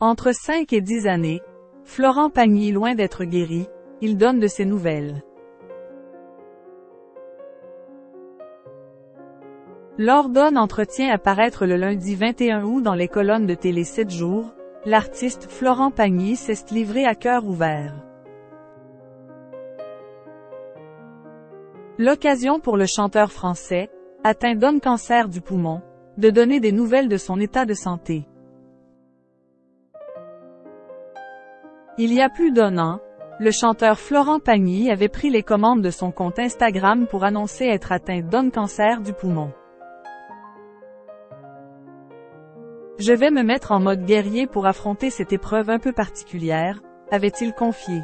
Entre 5 et 10 années, Florent Pagny loin d'être guéri, il donne de ses nouvelles. Lors d'un entretien à paraître le lundi 21 août dans les colonnes de Télé 7 jours, l'artiste Florent Pagny s'est livré à cœur ouvert. L'occasion pour le chanteur français, atteint d'un cancer du poumon, de donner des nouvelles de son état de santé. Il y a plus d'un an, le chanteur Florent Pagny avait pris les commandes de son compte Instagram pour annoncer être atteint d'un cancer du poumon. Je vais me mettre en mode guerrier pour affronter cette épreuve un peu particulière, avait-il confié.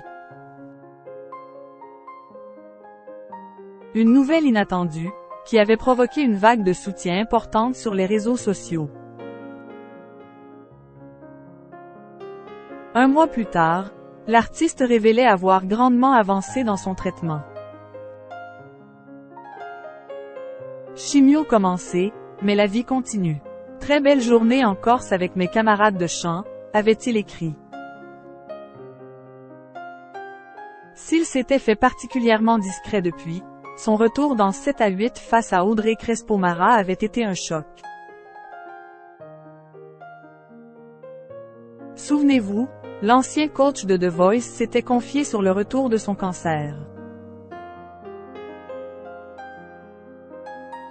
Une nouvelle inattendue, qui avait provoqué une vague de soutien importante sur les réseaux sociaux. Un mois plus tard, l'artiste révélait avoir grandement avancé dans son traitement. Chimio commencé, mais la vie continue. Très belle journée en Corse avec mes camarades de chant, avait-il écrit. S'il s'était fait particulièrement discret depuis, son retour dans 7 à 8 face à Audrey Crespo-Mara avait été un choc. Souvenez-vous, l'ancien coach de The Voice s'était confié sur le retour de son cancer.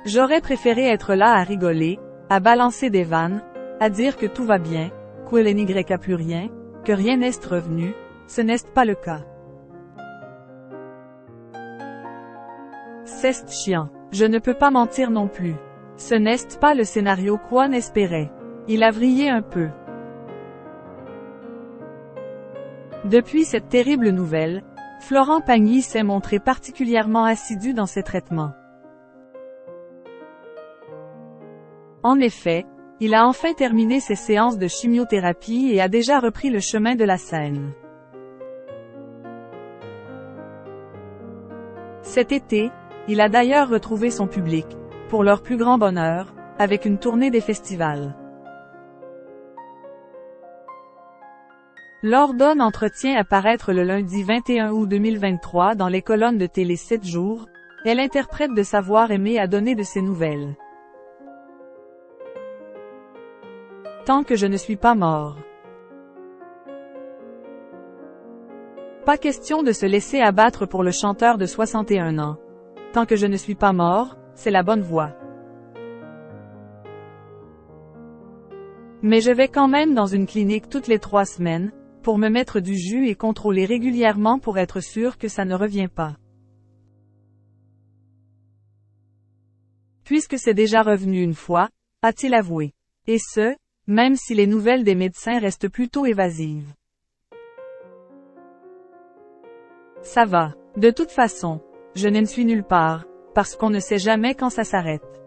J'aurais préféré être là à rigoler, à balancer des vannes, à dire que tout va bien, qu'elle n'y a plus rien, que rien n'est revenu, ce n'est pas le cas. C'est chiant. Je ne peux pas mentir non plus. Ce n'est pas le scénario qu'on espérait. Il a vrillé un peu. Depuis cette terrible nouvelle, Florent Pagny s'est montré particulièrement assidu dans ses traitements. En effet, il a enfin terminé ses séances de chimiothérapie et a déjà repris le chemin de la scène. Cet été, il a d'ailleurs retrouvé son public, pour leur plus grand bonheur, avec une tournée des festivals. Lors d'un entretien à paraître le lundi 21 août 2023 dans les colonnes de Télé 7 jours, elle interprète de savoir aimer à donner de ses nouvelles. Tant que je ne suis pas mort. Pas question de se laisser abattre pour le chanteur de 61 ans. Tant que je ne suis pas mort, c'est la bonne voie. Mais je vais quand même dans une clinique toutes les 3 semaines, pour me mettre du jus et contrôler régulièrement pour être sûr que ça ne revient pas. Puisque c'est déjà revenu une fois, a-t-il avoué. Et ce, même si les nouvelles des médecins restent plutôt évasives. Ça va. De toute façon, je ne suis nulle part, parce qu'on ne sait jamais quand ça s'arrête.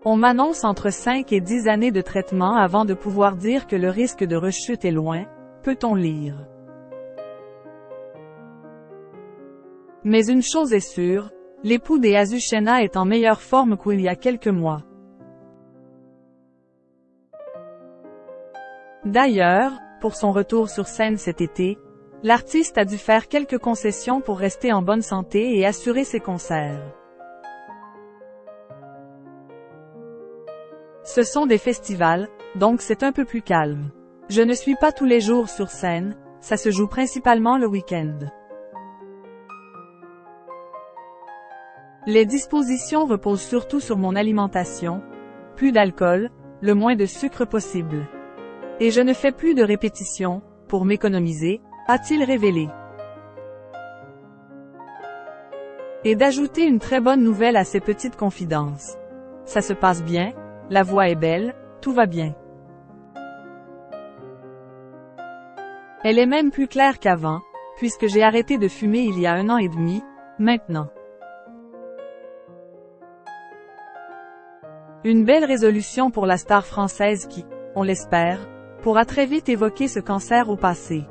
On m'annonce entre 5 et 10 années de traitement avant de pouvoir dire que le risque de rechute est loin, peut-on lire. Mais une chose est sûre, l'époux des Azucena est en meilleure forme qu'il y a quelques mois. D'ailleurs, pour son retour sur scène cet été, l'artiste a dû faire quelques concessions pour rester en bonne santé et assurer ses concerts. Ce sont des festivals, donc c'est un peu plus calme. Je ne suis pas tous les jours sur scène, ça se joue principalement le week-end. Les dispositions reposent surtout sur mon alimentation, plus d'alcool, le moins de sucre possible. Et je ne fais plus de répétitions, pour m'économiser, a-t-il révélé. Et d'ajouter une très bonne nouvelle à ses petites confidences. Ça se passe bien, la voix est belle, tout va bien. Elle est même plus claire qu'avant, puisque j'ai arrêté de fumer il y a 1 an et demi, maintenant. Une belle résolution pour la star française qui, on l'espère, pourra très vite évoquer ce cancer au passé.